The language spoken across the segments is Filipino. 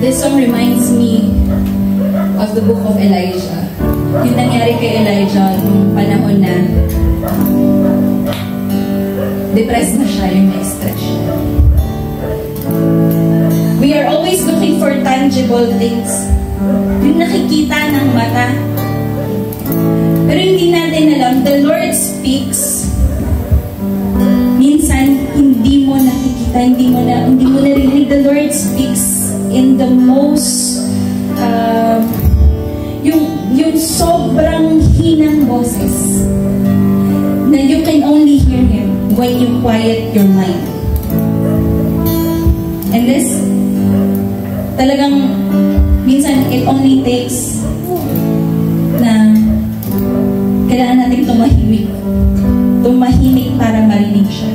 This song reminds me of the book of Elijah. Yung nangyari kay Elijah nung panahon na depressed na siya, yung na-stretch siya. We are always looking for tangible things. Yung nakikita ng mata. Pero hindi natin alam, the Lord speaks. Minsan, hindi mo nakikita. nakikita, hindi mo narinig. The Lord speaks in the most yung sobrang hinang boses na you can only hear Him when you quiet your mind. And this, talagang minsan it only takes na kailangan natin tumahimik para marinig siya.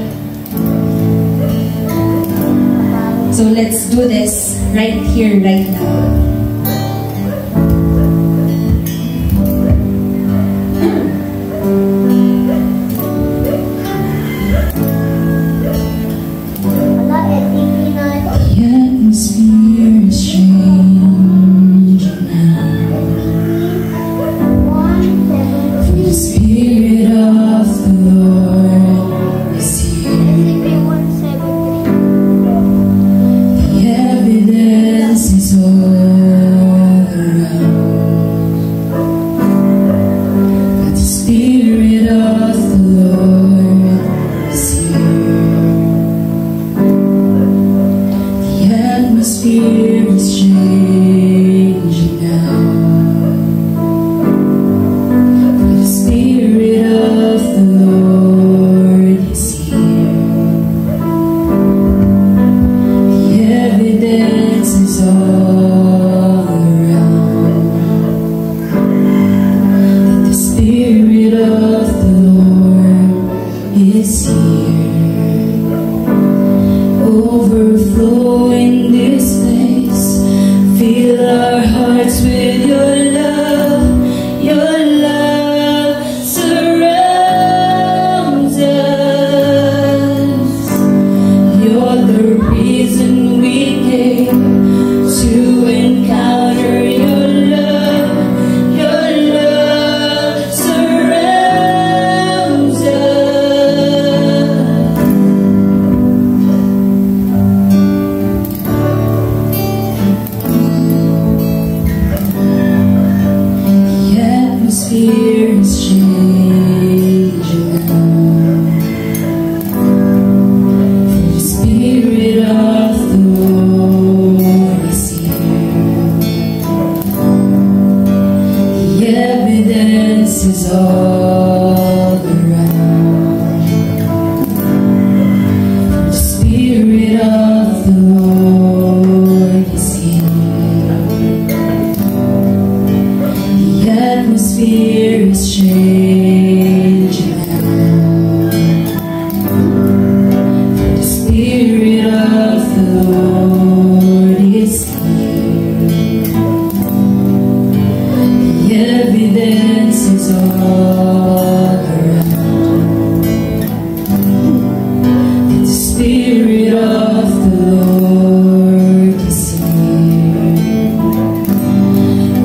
So let's do this right here, right now.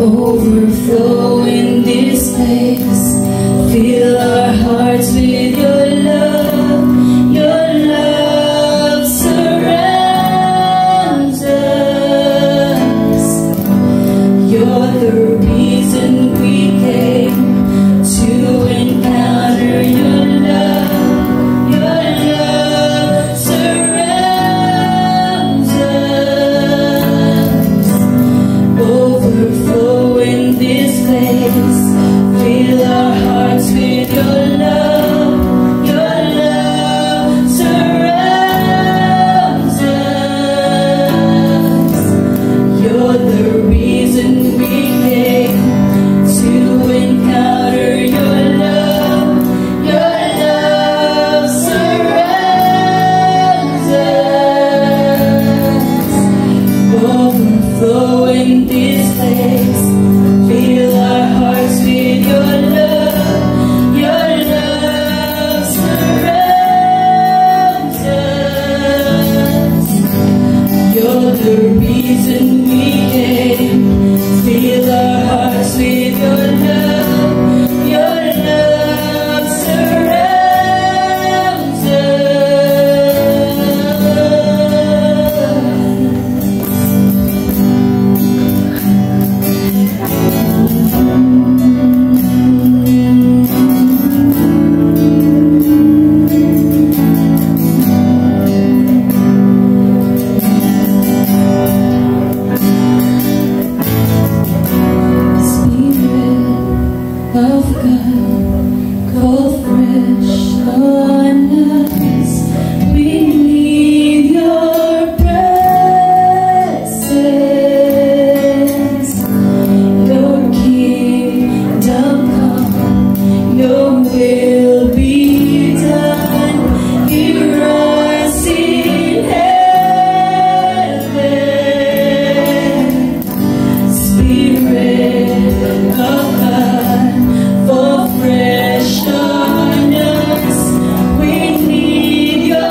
Overflow in this place. call fresh on us. We need your presence. Your kingdom come, your will be done. Hear us in heaven. Spirit of God, fall fresh on us. We need your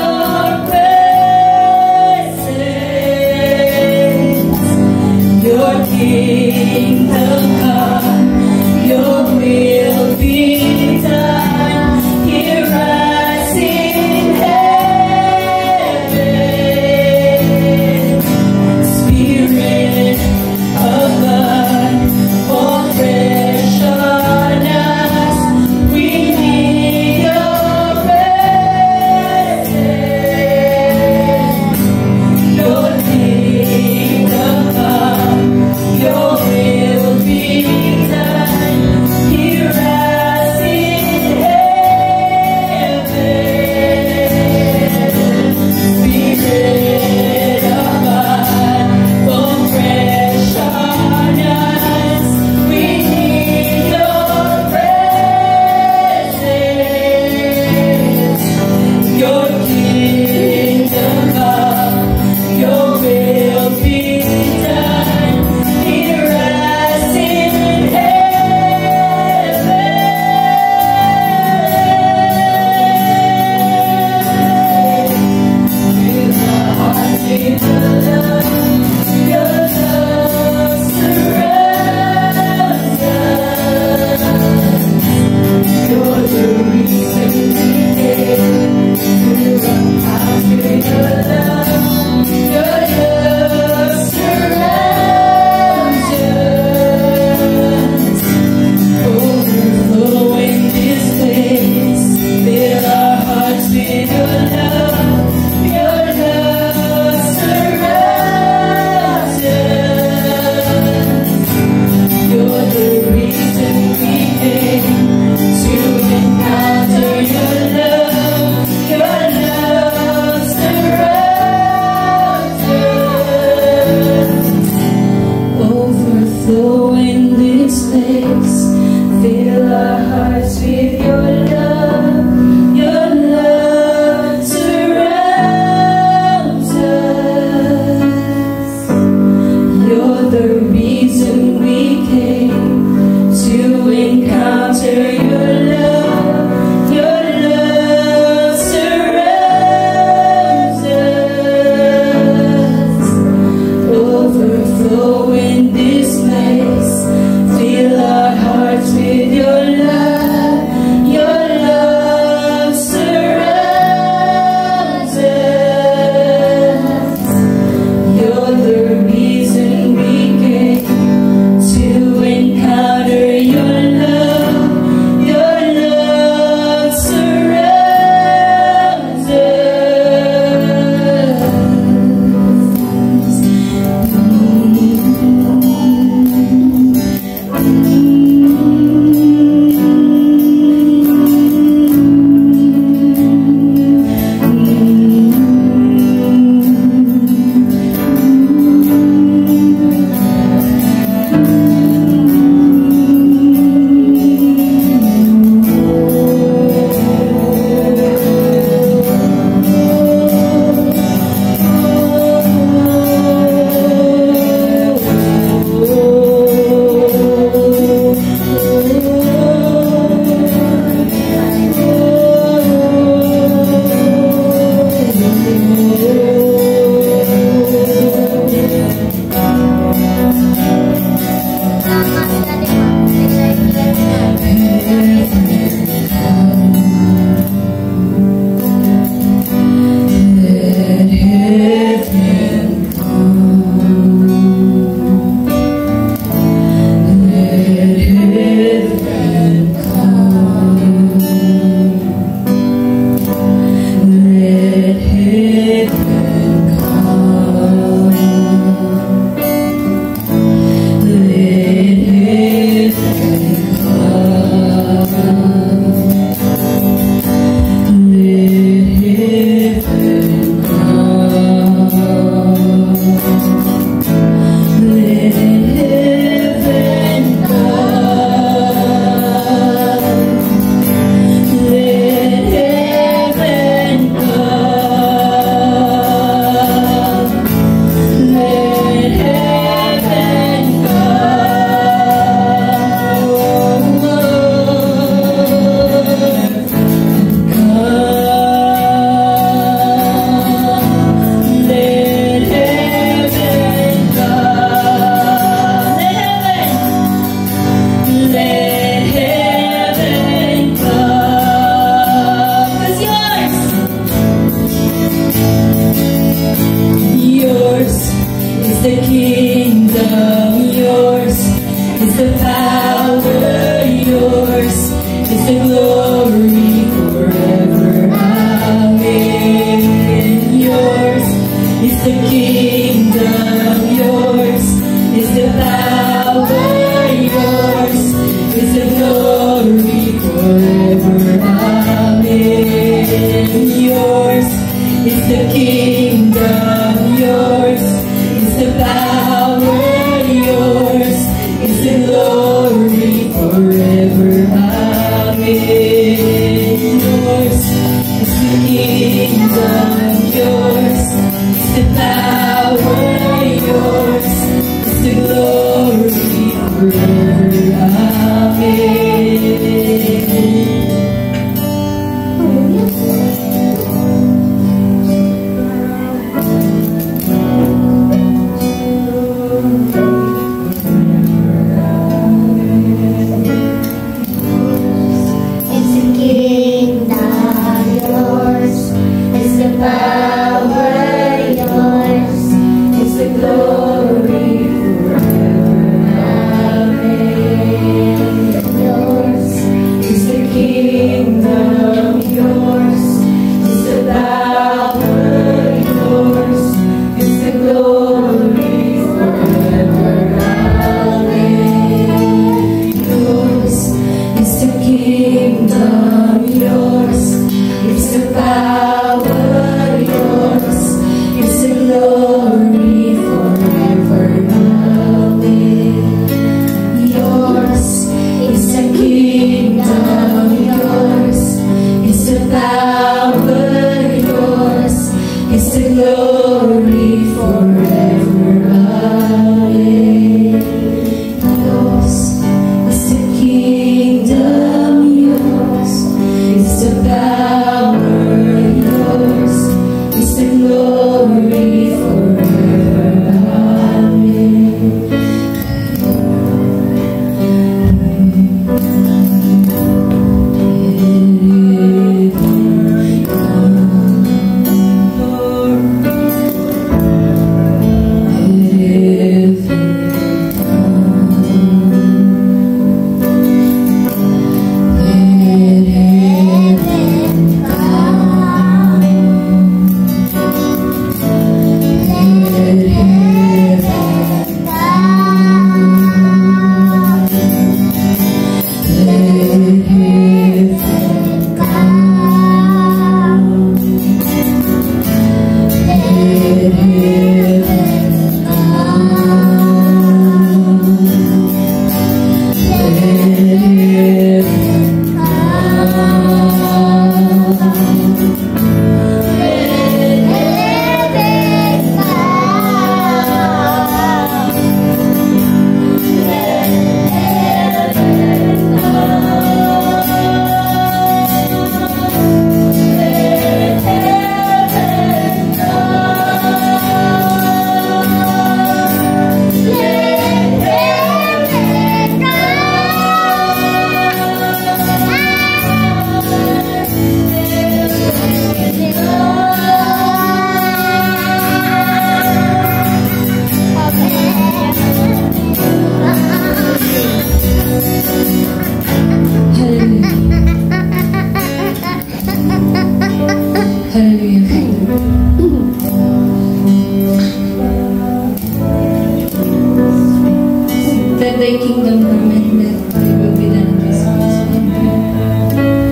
Thy kingdom come and let thy will be done in this place.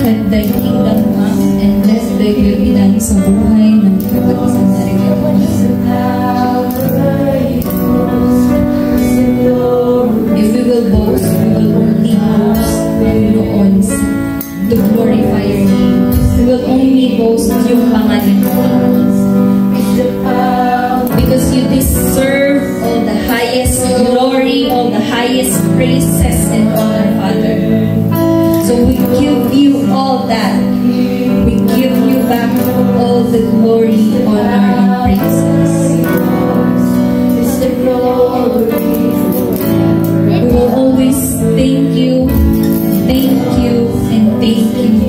Let thy kingdom come and let thy will be done sa buhay ng bawat isang narito. If we will boast, we will only boast noon to glorify your name. We will only boast yung pangalan mo. Because you deserve all the highest glory, all the highest praises and honor, Father. So we give you all that. We give you back all the glory, honor, and praises. We will always thank you, and thank you.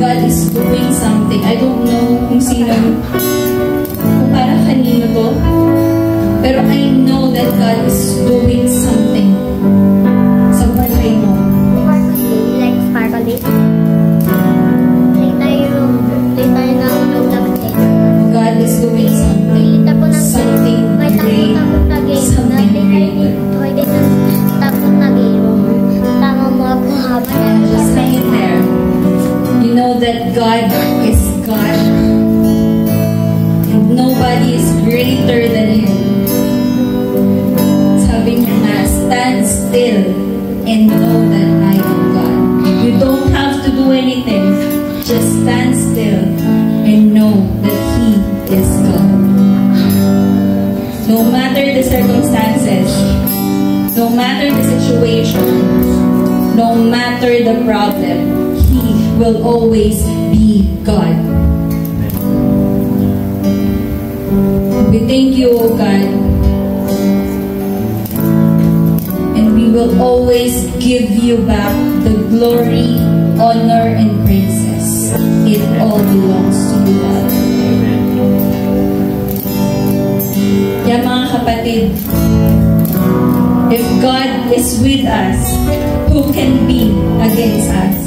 God is doing something. I don't know kung sino, kung para kanino to, pero I know that God is doing something sa buhay mo. anything, just stand still and know that He is God. No matter the circumstances, no matter the situation, no matter the problem, He will always be God. We thank you, O God, and we will always give you back the glory, honor, and praises. It all belongs to you, God. Kaya mga kapatid, if God is with us, who can be against us?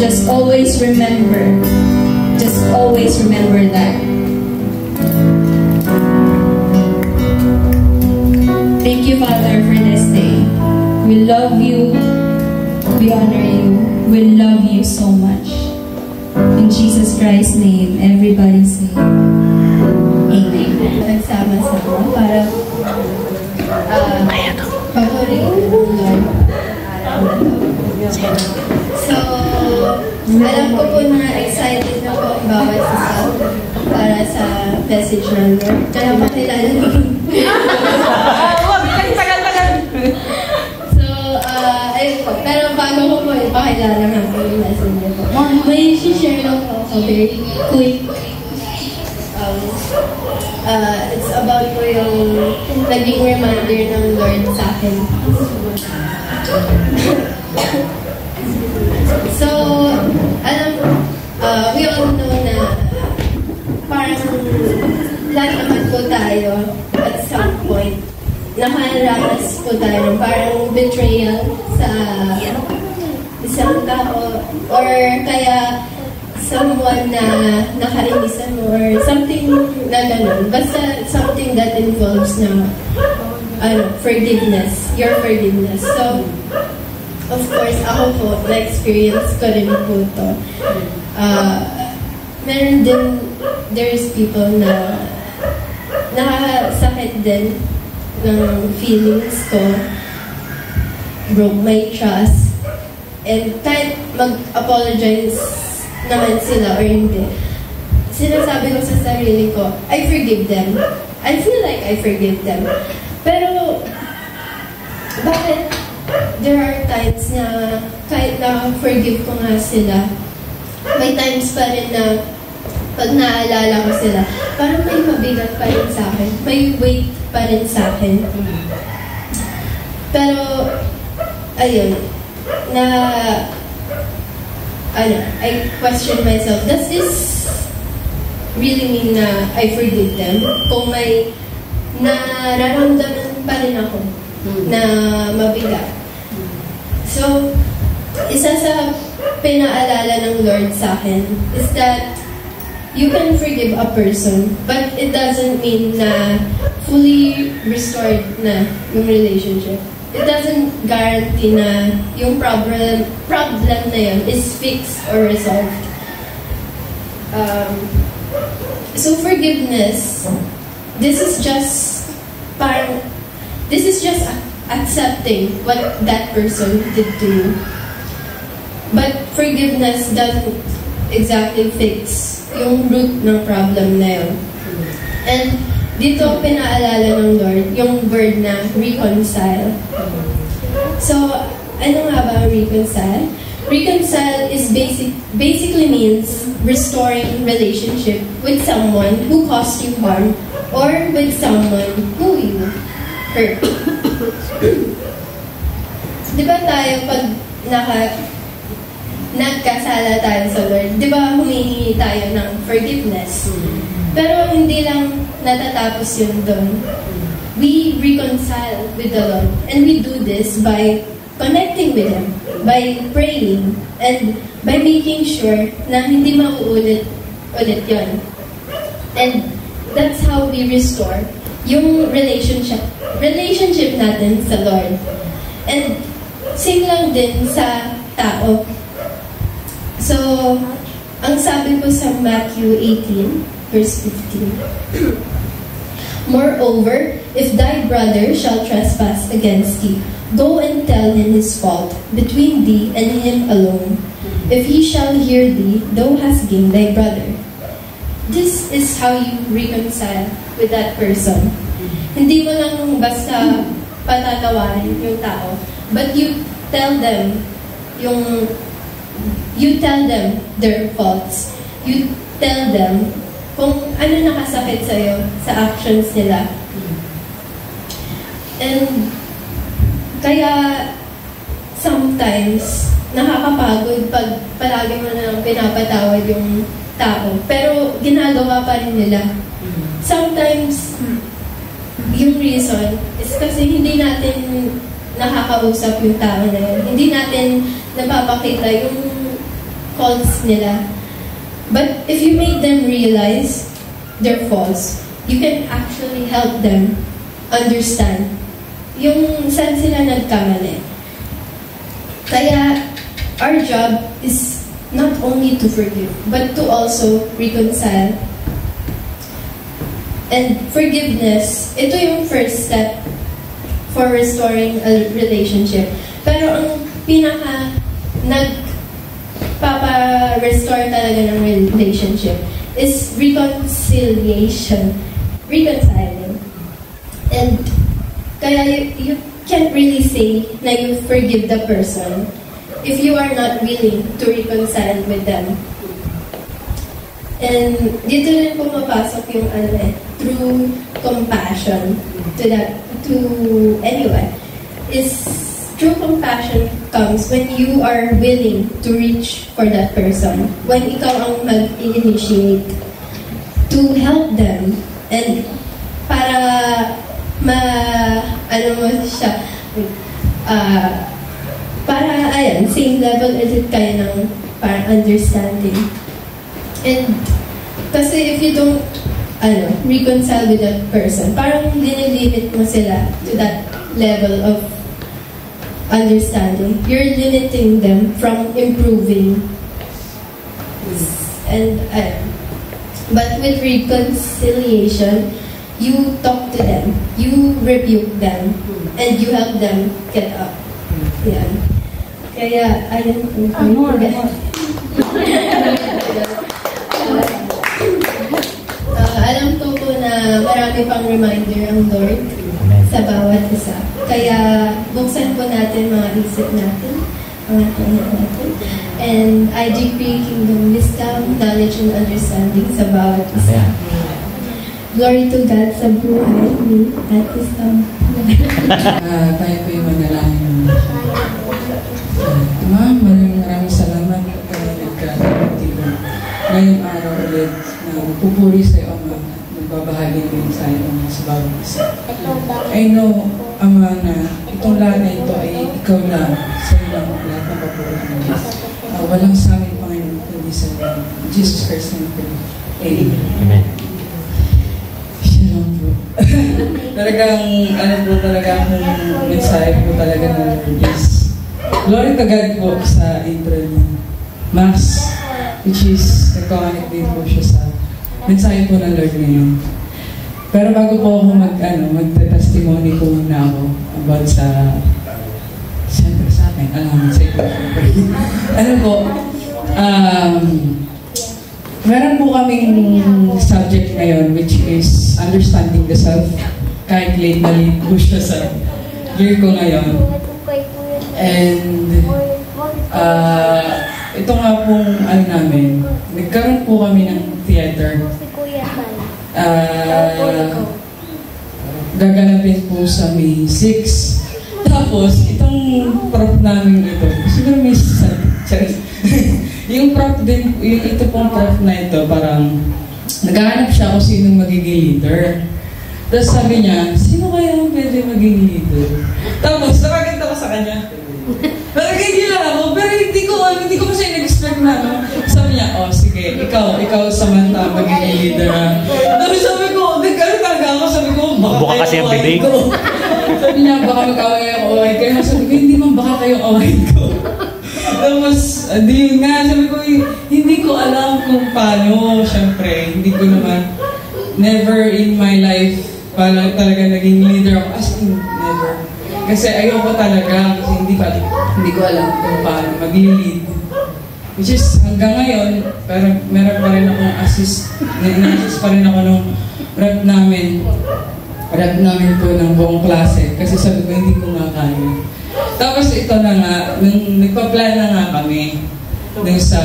Just always remember that. Thank you, Father, for this day. We love you, we honor you, we love you so much. In Jesus Christ's name, everybody say Amen. Nagsama-sama para pagpurihin ng Lord. So, alam ko po na excited na po ang bawat isa para sa message ng Lord. Kaya makilala niyo. So, ayun po. Pero bago ko po ipakilala nga po yung message niyo po. May share lang po ako very quick. It's about po yung naging reminder ng Lord sa akin. So, we all know na parang lahat naman po tayo at some point nakaranas po tayo parang betrayal sa isang tao or kaya someone na nakainisan mo or something na ganun. Basta something that involves na forgiveness, your forgiveness. So, of course, ako po, na-experience ko rin po ito. Meron din, there's people na nakasakit din ng feelings ko, broke my trust, and kahit mag-apologize naman sila or hindi, sinasabi ko sa sarili ko, I forgive them. I feel like I forgive them. Pero, bakit there are times na kahit na forgive ko nga sila, may times pa rin na pag naaalala ko sila, parang may mabigat pa rin sa akin. May weight pa rin sa akin. Pero, ayun, I question myself, does this really mean na I forgive them? Kung may nararamdaman pa rin ako na mabigat. So, isa sa pinaalala ng Lord sa akin is that you can forgive a person, but it doesn't mean na fully restored na yung relationship. It doesn't guarantee na yung problem na yun is fixed or resolved. So forgiveness, this is just accepting what that person did to you. But forgiveness doesn't exactly fix yung root ng problem na yun. And dito pinaalala ng Lord yung word na reconcile. So, ano nga ba reconcile? Reconcile is basically means restoring relationship with someone who caused you harm or with someone who you hurt. Di ba tayo pag nagkasala tayo sa Lord, di ba humihingi tayo ng forgiveness? Pero hindi lang natatapos yun doon. We reconcile with the Lord. And we do this by connecting with Him, by praying, and by making sure na hindi mauulit yun. And that's how we restore yung relationship natin sa Lord. And same lang din sa tao. So, ang sabi po sa Matthew 18, verse 15, Moreover, if thy brother shall trespass against thee, go and tell him his fault between thee and him alone. If he shall hear thee, thou hast gained thy brother. This is how you reconcile with that person. Hindi mo lang basta patatawarin yung tao, but you tell them their faults. You tell them kung ano nakasakit sa'yo sa actions nila. And kaya sometimes nakakapagod pag palagi mo na lang pinapatawad yung tao, pero ginagawa pa rin nila. Sometimes yung reason is kasi hindi natin nakakausap yung tao na yun. Hindi natin napapakita yung faults nila. But if you make them realize their faults, you can actually help them understand yung saan sila nagkamali. Kaya, our job is not only to forgive, but to also reconcile. And forgiveness, ito yung first step for restoring a relationship. Pero ang pinaka nagpapa-restore talaga ng relationship is reconciliation. Reconciling. And kaya you can't really say na you forgive the person if you are not willing to reconcile with them. And dito rin pumapasok yung through compassion to anyone. True compassion comes when you are willing to reach for that person. When ikaw ang mag-initiate to help them and para para same level ulit kayo ng parang understanding. And kasi if you don't reconcile with that person, parang dinilimit mo sila to that level of understanding. You're limiting them from improving. And but with reconciliation, you talk to them, you rebuke them, and you help them get up. Yan. Kaya, ayun po. Alam ko po na marami pang reminder ang Lord sa bawat isa. Kaya, buksan po natin mga isip natin, mga tayo natin. And I decree kingdom wisdom, knowledge, and understanding sa bawat isa. Glory to God sa buhay ni at wisdom. Tayo po yung manalangin. Ma'am, maraming salamat at nagkakatibo. Ngayong araw ulit na pupuri sa iyo, Ama, nagbabahagi rin sa iyo sa bawat isa. I know, Ama, na itong lahat na ito ay ikaw lang sa iyo lang lahat ng papuri ng Diyos. Walang sa amin, Panginoon, kundi sa Jesus Christ na ito. Amen. Talagang, talagang mensahe po talaga ng Lord is glory to God po sa intro ni Max, which is nagkakanik din po siya sa mensahe po ng Lord ngayon. Pero bago po ako magte-testimony po na ako about siyempre sa akin, sa ito. Meron po kaming subject ngayon which is understanding the self. Kahit late na late po siya sa year ko ngayon. And ito nga pong namin, nagkaroon po kami ng theater. Gaganapin po sa May 6. Tapos, itong prof namin ito, siguro may yung prof din, ito pong prof na ito, parang naghahanap siya kung sinong magiging leader. Tapos sabi niya, sino kaya ang pwede maging leader? Tapos, nakaganda ko sa kanya. Nakagigila ako, pero hindi ko kasi nag-expect na. Sabi niya, sige, ikaw Samantha magiging leader. Tapos sabi ko, nagkaroon ako, sabi ko, baka kayo away ko. Sabi niya, baka mag-away ako, away kayo. Sabi ko, hindi man, baka kayo away ko. Tapos, yun nga, sabi ko, hindi ko alam kung paano, syempre, hindi ko naman, never in my life, parang talaga naging leader ako, as in, never. Kasi ayoko talaga, kasi hindi ko alam kung paano mag-lead. Which is, hanggang ngayon, pero meron pa rin akong assist pa rin ako nung rep namin po ng buong klase. Kasi sabi ko, hindi ko nga kaya. Tapos ito na nga, nung nagpa-plan na nga kami, dun sa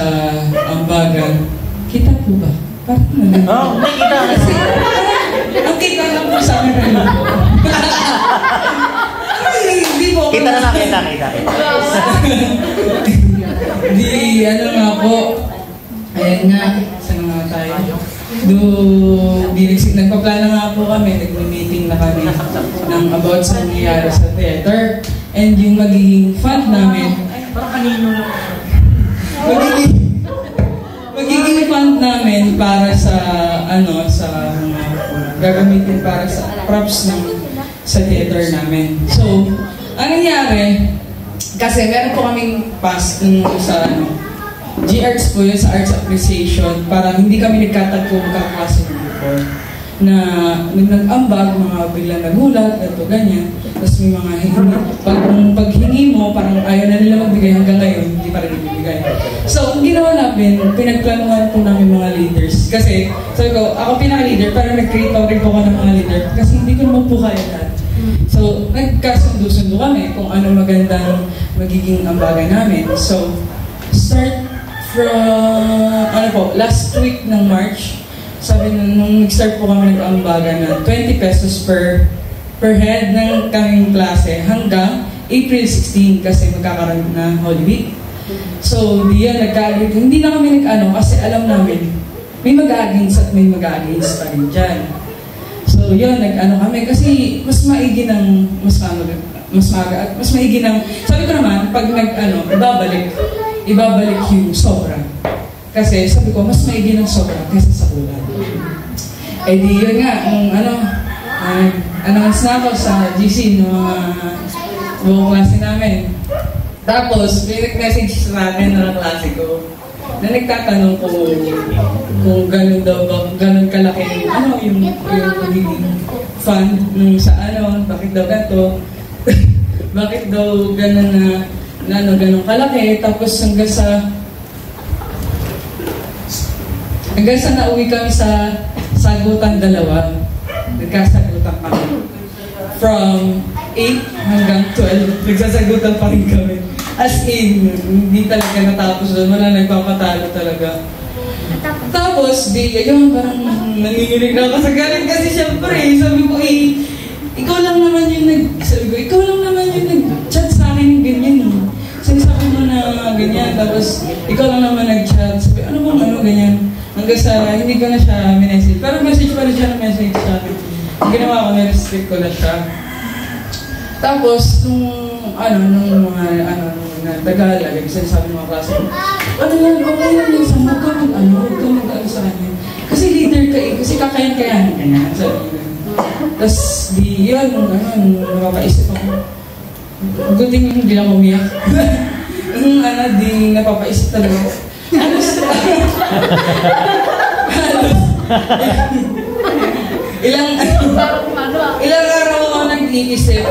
ambagan, kita po ba? Parang nalang. Oo, nakikita. Kasi, ang kita lang po sa akin na hindi po. Kita na nakita. Di, ano nga po. Ayan nga, saan nga tayo? Nagpa-plano nga po kami, nag-meeting na kami ng about sa nangyayari sa theater. And yung magiging fund namin, magiging fund namin para sa, sa gagamitin para sa props ng sa theater namin. So, ang nangyari, kasi meron po kaming past sa G-Arts po yun, sa Arts Appreciation, para hindi kami nagkatagpo magkakaklase before. Na nag-ambag, mga biglang nagulat, ganyan. Tapos may mga paghingi mo, parang ayaw na nila magbigay hanggang ngayon, hindi pa rin ibibigay. So, ang ginawa namin, pinagplanuhan po namin mga leaders. Kasi, sabi ko, ako pinaka-leader, pero nag-create rin po ako ng mga leader. Kasi hindi ko naman po kaya lahat. So, nagkasundo-sundo kami kung ano magandang magiging ambagan namin. So, start from, last week ng March, sabi nung nag-start po kami nag-ambagan na 20 pesos per head ng kaming klase hanggang April 16 kasi magkakaroon na Holy Week. So, diyan nagkaalit. Hindi na kami kasi alam namin may mag-a-against at may mag-a-against pa rin dyan. So, yun, kami kasi mas maigi ng mas maga at mas maigi ng sabi ko naman, pag ibabalik yung sobra. Kasi sabi ko, mas maigi ng sobra kaysa sa kulang. Eh di yun nga, announce na ako sa GC ng mga buong klase namin. Tapos, may nag-message sa akin ng klase ko na nagtatanong kung gano'n daw ba, gano'n kalaki yung magiging fund sa bakit daw ganito, bakit daw gano'n gano'n kalaki, tapos hanggang sa nauwi kami sa sagutan 2, nagkasagutan kami. From 8 hanggang 12, nagsasagutan pa rin kami. As in, hindi talaga natapos doon. Wala, nagpapatalo talaga. Tapos, ayun, parang nanginginig na ako sa galing kasi syempre, sabi ko, ikaw lang naman yung nag-chat sa akin yung ganyan. Sinasabi mo na ganyan, tapos ikaw lang naman nag-chat. Sabi, ganyan. Hanggang sa, hindi ko na siya minessage. Pero message pa rin siya na message sa akin. Ang ginawa ko, na-restrict ko na siya. Tapos, nung Tagal, sinasabi ng mga klase ko, okay lang yung sa mga huwag sa kanya. Kasi leader ka kasi kakayan-kayahan ka na, sabi ko. Tapos, yun, napapaisip ako. Good thing hindi lang umiyak. Di napapaisip talaga ako. Ilang araw ako nag-iisip,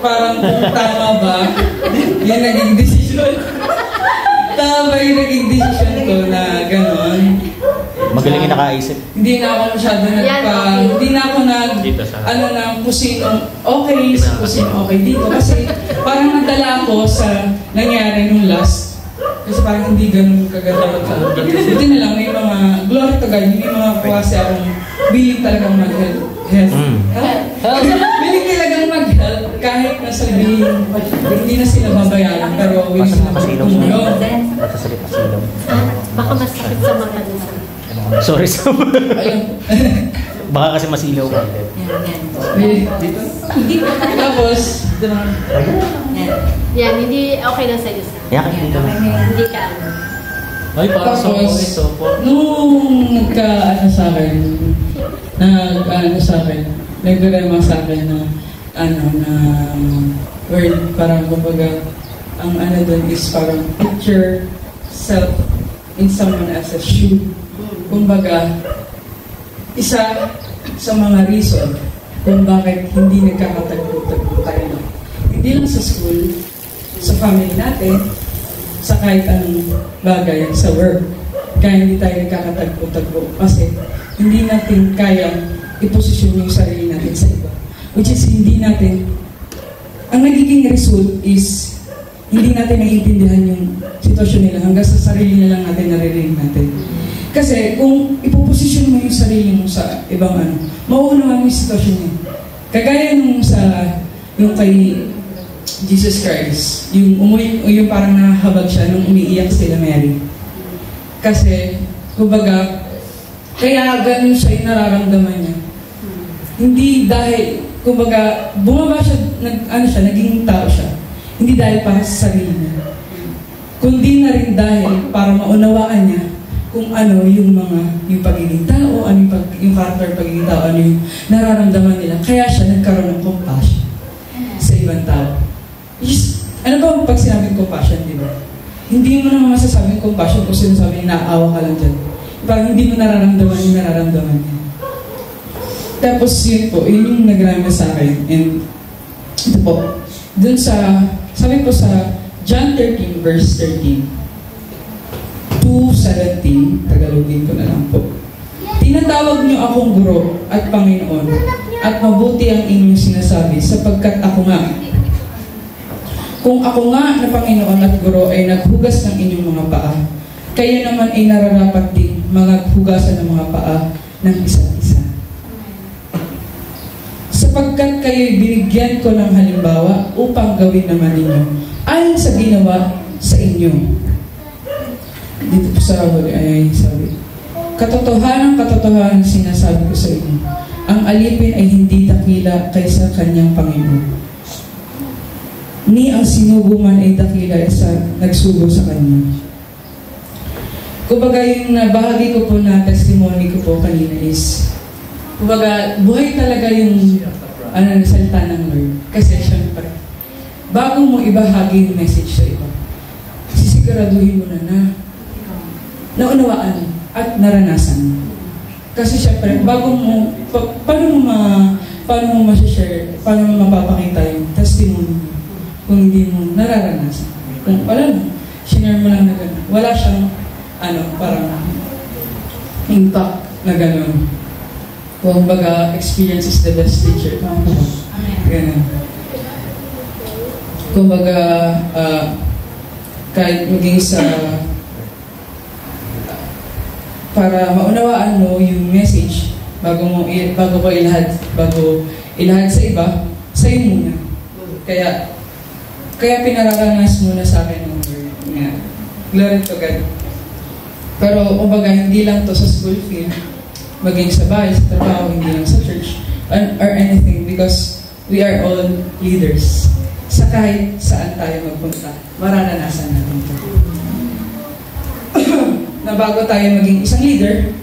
parang kung tama ba yung naging desisyon. Tama yung naging desisyon ko na gano'n. Magaling yung nakaisip. Hindi na ako masyado hindi na ako kung sino okay, kung sino okay dito. Kasi parang nadala ako sa nangyari nung last. Kasi parang hindi ganun kaganda magkaroon. Buti na lang, may mga, glory to God, may mga klase akong biling talagang mag-help. Biling talagang mag-help kahit nasa biling, hindi na sila babayaran, pero willing sila tumulong. Baka masakit sa mata nila. Sorry. Baka kasi masilaw ka. Dito? Tapos, yan, hindi okay lang sa'yo. Hindi ka. Ay, parang tapos, nung sa akin, nagdarema sa akin na word, parang kumbaga, ang doon is parang picture self in someone else's shoe. Kumbaga, isa sa mga reason kung bakit hindi nagkakatagpo-tagpo tayo Hindi lang sa school, sa family natin, sa kahit anong bagay, sa work. Kaya hindi tayo nagkakatagpo-tagpo kasi hindi natin kaya iposisyon yung sarili natin sa iba. Which is hindi natin, ang nagiging result is hindi natin naiintindihan yung sitwasyon nila hanggang sa sarili na lang natin naririnig natin. Kasi kung ipoposisyon mo yung sarili mo sa ibang mauunawaan mo yung sitwasyon niya. Kagaya nung yung kay Jesus Christ, yung parang nahabag siya nung umiiyak sila Mary. Kasi, kumbaga, kaya ganun siya yung nararamdaman niya. Hindi dahil, kumbaga, bumaba siya, naging tao siya. Hindi dahil para sa sarili niya. Kundi na rin dahil para maunawaan niya kung ano yung pagiging tao, yung character pagiging tao, ano yung nararamdaman nila. Kaya siya nagkaroon ng compassion sa ibang tao. Ano ba pag sinabing compassion, di ba? Hindi mo naman masasabing compassion kung sinasabing naaawa ka lang dyan. Parang hindi mo nararamdaman yung nararamdaman niya. Tapos yun po, yun yung nagrama sa akin. And ito po, dun sabi po sa John 13 verse 13 to 17, Tagalogin ko na lang po. Tinatawag niyo akong guro at Panginoon at mabuti ang inyong sinasabi sapagkat ako nga. Kung ako nga na Panginoon at Guro ay naghugas ng inyong mga paa, kayo naman ay nararapat din maghugasan ng mga paa ng isa't isa. Sapagkat kayo'y binigyan ko ng halimbawa upang gawin naman ninyo ayon sa ginawa sa inyo. Dito po sa huli ay sabi, katotohanan sinasabi ko sa inyo, ang alipin ay hindi dakila kaysa kanyang Panginoon. Ni ang sinugo man ay dakila sa nagsugo sa kanya. Kumbaga yung bahagi ko po na testimony ko po kanina is, kumbaga buhay talaga yung salita ng Lord. Kasi syempre, bago mo ibahagi yung message sa iba, sisiguraduhin mo na naunawaan at naranasan. Kasi syempre, bago mo, paano mo ma-share, paano mo mapapakita yung testimony mo kung hindi mo nararanasan. Kung wala lang, share mo lang na gano'n. Wala siyang, parang impact na gano'n. Kung baga, experience is the best teacher. Gano'n. Kung baga, kahit maging sa, para maunawaan mo yung message, bago ko ilahad sa iba, sa'yo muna. Kaya pinararanas muna sa akin ng word nga. Glory to God. Pero, kumbaga, hindi lang to sa school field, maging sa bahay, sa trabaho, hindi lang sa church, or anything, because we are all leaders. Sa kahit saan tayo magpunta, mararanasan natin ito. Na bago tayo maging isang leader,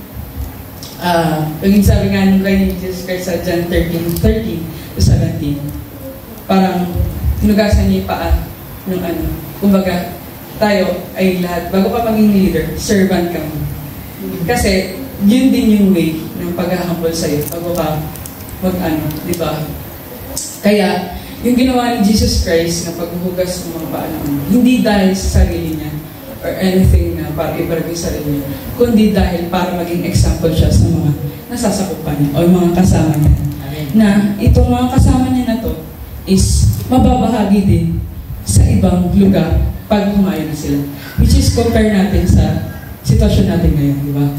yung sabi nga nung kay Jesus Christ sa John 13:13 to 17, parang tinugasan niya yung paa ng kumbaga, tayo ay lahat, bago ka maging leader, servant ka mo. Kasi, yun din yung way ng pag-humble sa'yo, bago ka di ba? Kaya, yung ginawa ni Jesus Christ na paghuhugas ng mga paa ng hindi dahil sa sarili niya, or anything na para ibarag yung sarili niya, kundi dahil para maging example siya sa mga nasasakupan niya, o yung mga kasama niya. Na, itong mga kasama niya na to, is mababahagi din sa ibang lugar pag humayo na sila. Which is compare natin sa sitwasyon natin ngayon, di ba?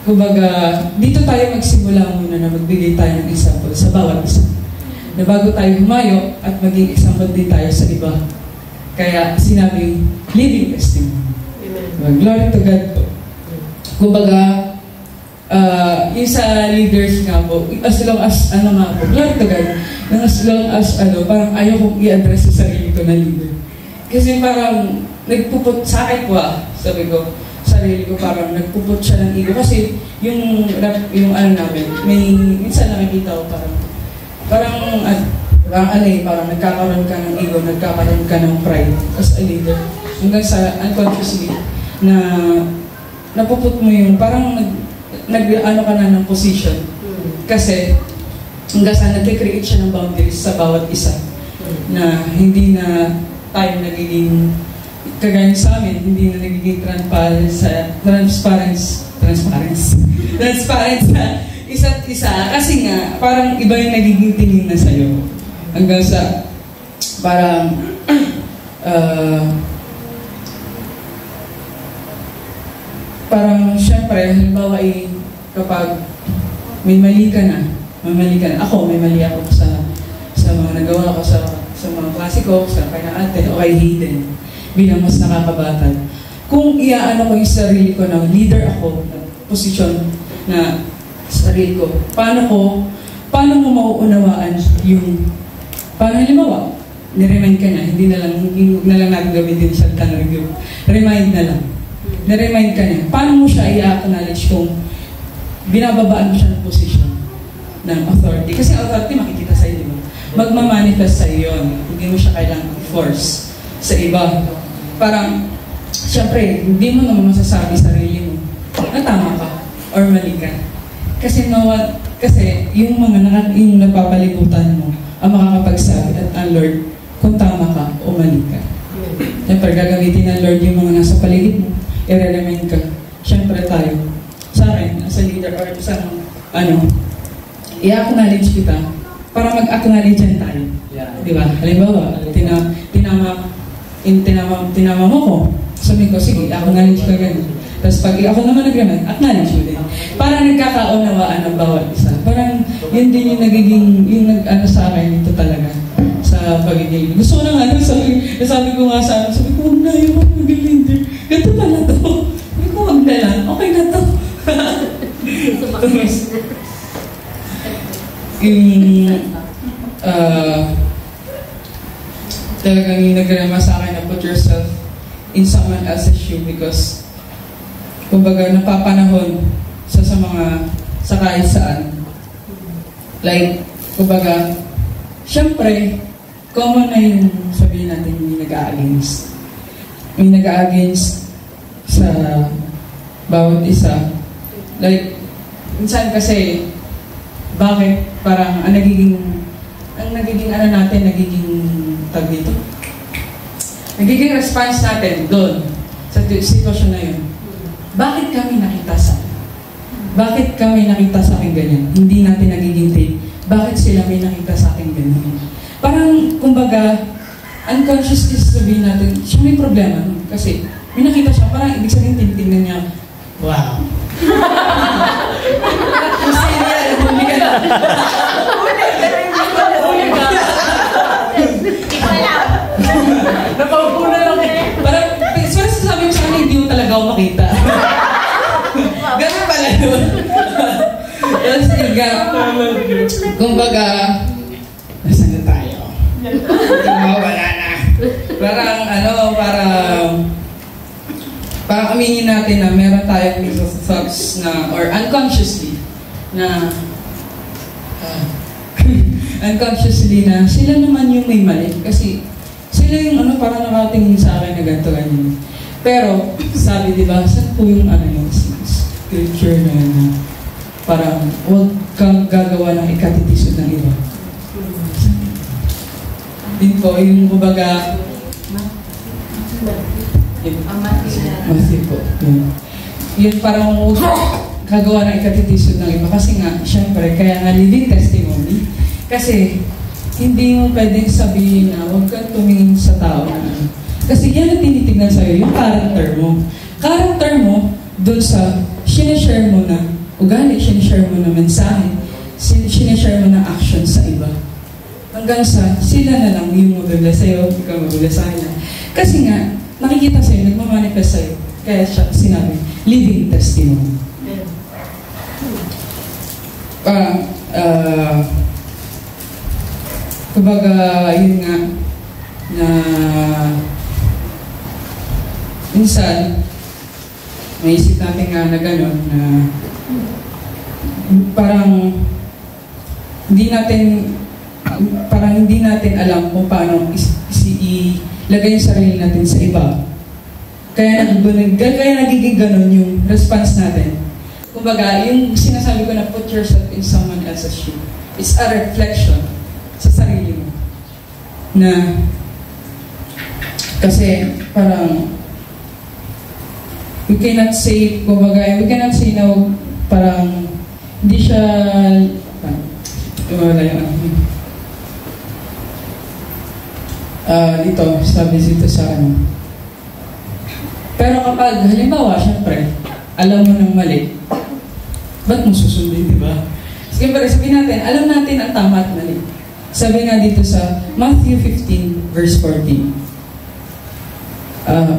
Kumbaga, dito tayo magsimula muna na magbigay tayo ng example sa bawat isa. Na bago tayo humayo at maging example din tayo sa iba. Kaya sinabing living testimony. Amen. Glory to God po. Kumbaga, yung sa leaders nga po, as long as, glory to God, as long as, parang ayaw kong i-address sa sarili ko na leader. Kasi parang, nagpuput sa akin po sabi ko, sarili ko parang nagpuput siya ng ego. Kasi, yung namin, minsan nakikita ko parang nagkakaroon ka ng ego, nagkakaroon ka ng pride as a leader. Hanggang sa unconsciously, na napuput mo yung, parang ka na ng position. Kasi, hanggang sa nag-create siya ng boundaries sa bawat isa. na hindi na tayo nagiging kagaya sa amin, hindi na nagiging transparent sa isa't isa. Kasi nga, parang iba yung nagiging tingin na sa'yo. Hanggang sa, parang, parang, syempre, halimbawa kapag may mali ka na, ako, may mali ako sa mga nagawa ko sa mga klase ko, sa kay na ate, o kay Hayden, bilang mas nakakabatag. Kung iaano ko yung sarili ko na leader ako, na posisyon na sarili ko, paano mo mauunawaan yung, paano halimbawa, niremind ka na, hindi na lang natin gamitin sa review. Remind na lang. Niremind ka na. Paano mo siya i-acknowledge kung binababaan mo siya ng posisyon ng authority? Kasi authority makikita sa'yo, di ba? Magmamanifest sa'yo yun. Hindi mo siya kailangang i-force sa iba. Parang, syempre, hindi mo naman masasabi sarili mo na tama ka or mali ka. Kasi yung yung napapalibutan mo ang makakapagsabi at ang Lord kung tama ka o mali ka. Siyempre, gagamitin ng Lord yung mga nasa paligid mo, i-remind ka. Siyempre tayo, sa akin, as a leader or isang, i-acknowledge kita para mag-acknowledge tayo. Yeah. Di ba? Halimbawa, tinama mo ko. Sabi ko, sige, acknowledge ka ganun. Tapos pag ako naman nag-remind, acknowledge mo din. Parang nagkakaunawaan ng bawat isa. Parang yun din yung nagiging, sa akin, ito talaga. Sa pagiging. Gusto ko na nga, sabi ko nga sa akin, sabi ko, huwag na yung magiging leader. Ganito pala to. Sabi ko, huwag na lang. Okay na to. Talagang yung nagrema sa akin na put yourself in someone else's shoe because kumbaga napapanahon sa kahit saan. Like, kumbaga, syempre, common na yung sabihin natin may nag-a-against. May nag-a-against sa bawat isa. Like, minsan kasi, bakit parang ang nagiging tag dito? Nagiging response natin doon sa sitwasyon na yun. Bakit kami nakita sa akin ganyan? Hindi natin nagiging take. Bakit sila may nakita sa akin ganyan? Parang, kumbaga, unconsciously sabihin natin, siya may problema. Kasi, may nakita siya, parang ibig sabihin tinitingnan niya, wow. Kasi hindi ka na. Napapuna lang eh. Parang, sabi mo sa akin, hindi mo talaga ako makita. Ganun pala yun. Tapos kumbaga, nasa na tayo? Wala na. Parang aminin natin na meron tayong thoughts na, or unconsciously, na unconsciously na sila naman yung may mali. Kasi sila yung parang nakatingin sa akin na ganito ganyan. Pero, sabi diba, saan po yung yung scripture na yun na parang huwag kang gagawa ng ikatitisod ng iba. Din po, yung kumbaga Matthew po. Yun parang huwag gagawa ng ikatitisod ng iba. Kasi nga, syempre, kaya nga living testimony. Kasi, hindi mo pwedeng sabihin na huwag kang tumingin sa tao na kasi yan ang tinitignan sa'yo, yung character mo. Character mo, doon sa sinishare mo na ugali, sinishare mo na mensahe, sinishare mo na action sa iba. Hanggang sa sila na lang yung magagla sa'yo, ikaw magagla sa kanya. Kasi nga, nakikita sa'yo, nagmamanifest sa'yo. Kaya siya sinabi, living testimony. Kumbaga, yun nga, na minsan, maisip natin nga na gano'n, na parang hindi natin alam kung paano ilagay yung sarili natin sa iba. Kaya nagiging gano'n yung response natin. Kumbaga, yung sinasabi ko na put yourself in someone else's shoe, it's a reflection sa sarili mo. na kasi parang we cannot say na parang hindi siya wala yung dito, sabi dito sa ano. Pero kapag halimbawa, syempre, alam mo ng mali, ba't mo susundin, di ba? Siyempre, sabihin natin, alam natin ang tama at mali. Sabi nga dito sa Matthew 15, verse 14,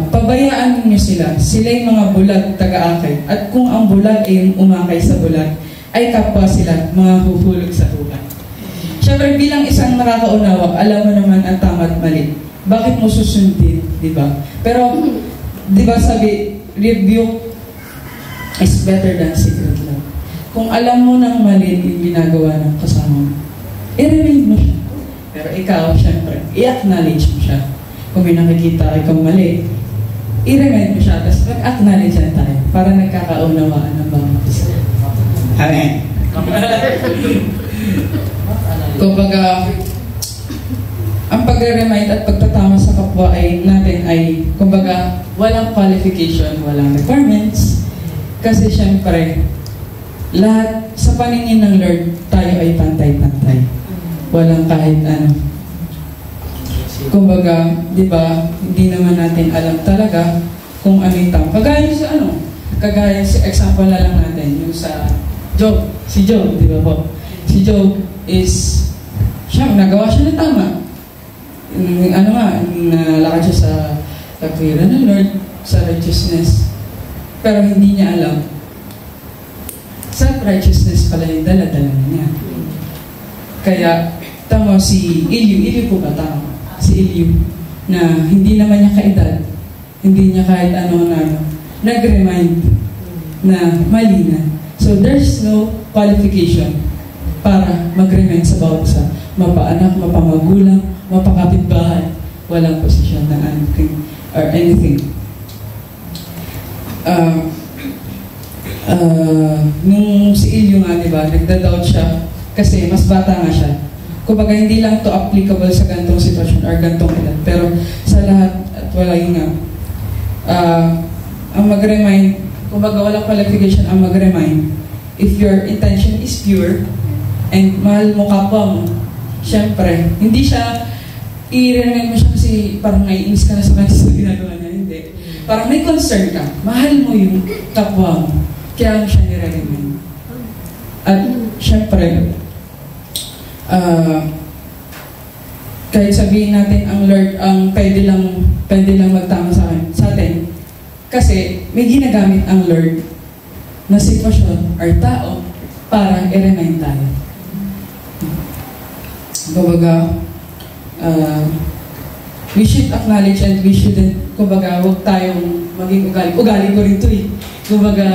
pabayaan niyo sila'y mga bulag taga-akay, at kung ang bulag ay umakay sa bulag, ay kapwa sila mga huhulog sa tuba. Siyempre, bilang isang nakakaunawa, alam mo naman ang tama at mali. Bakit mo susundin, di ba? Pero, di ba sabi, rebuke is better than secret love. Kung alam mo ng mali yung ginagawa ng kasama mo, i-remind mo siya. Pero ikaw, siyempre, i-acknowledge mo siya. Kung may nakikita ikaw mali, i-remind mo siya, tapos mag-acknowledge yan tayo para nagkakaunawaan ng bawat isa. Amen. Kumbaga, ang pagre-remind at pagtatama sa kapwa natin ay, kumbaga, walang qualification, walang requirements. Kasi syempre, lahat sa paningin ng Lord, tayo ay pantay-pantay. Walang kahit ano. Kumbaga, di ba, hindi naman natin alam talaga kung ano yung tama. Kagaya sa example na lang natin, yung sa Job. Si Job, di ba po? Si Job is, nagawa siya na tama. Nalakad siya sa katwiran ng Lord, sa righteousness. Pero hindi niya alam. Self-righteousness pala yung dala-dala niya. Kaya, tama si Eliu po ba tama? Si Eliu, na hindi naman niya kaedad, hindi niya kahit ano-ano, nag-remind na mali na. So, there's no qualification para mag-remind sa bawat isa. Mapaanak, mapamagulang, mapakapitbahay, walang posisyon na anything. Nung si Eliu nga, diba, nagda-doubt siya kasi mas bata nga siya. Kumbaga, hindi lang to applicable sa gantong sitwasyon or gantong edad, pero sa lahat at wala yun nga. Ang mag-remind, kumbaga walang qualification ang mag-remind. If your intention is pure and mahal mo kapwa mo, syempre, hindi siya i-remind mo siya kasi parang naiinis ka na sa kanya sa ginagawa niya. Hindi. Parang may concern ka. Mahal mo yung kapwa mo. Kaya mo siya nire-remind. At syempre, kahit sabihin natin ang Lord ang pwede lang magtama sa atin. Kasi may ginagamit ang Lord na sitwasyon or tao para i-remind tayo. Kumbaga, we should acknowledge and we shouldn't, kumbaga, huwag tayong maging ugali. Ugali ko rin ito eh. Kumbaga,